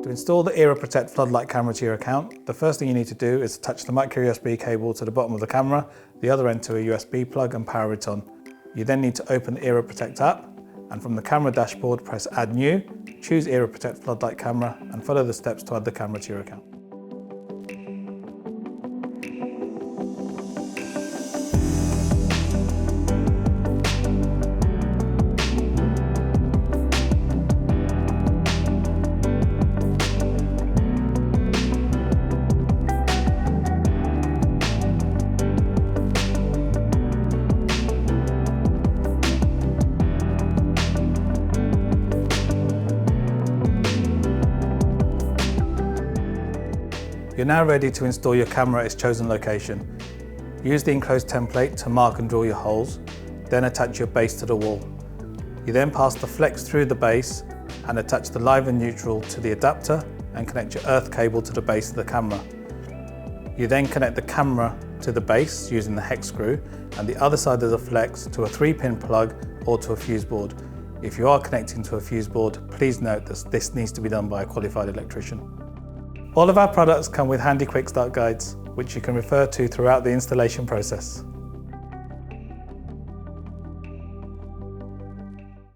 To install the Era Protect Floodlight camera to your account, the first thing you need to do is attach the micro USB cable to the bottom of the camera, the other end to a USB plug and power it on. You then need to open the Era Protect app, and from the camera dashboard press Add New, choose Era Protect Floodlight Camera and follow the steps to add the camera to your account. You're now ready to install your camera at its chosen location. Use the enclosed template to mark and drill your holes, then attach your base to the wall. You then pass the flex through the base and attach the live and neutral to the adapter and connect your earth cable to the base of the camera. You then connect the camera to the base using the hex screw and the other side of the flex to a 3-pin plug or to a fuse board. If you are connecting to a fuse board, please note that this needs to be done by a qualified electrician. All of our products come with handy quick start guides, which you can refer to throughout the installation process.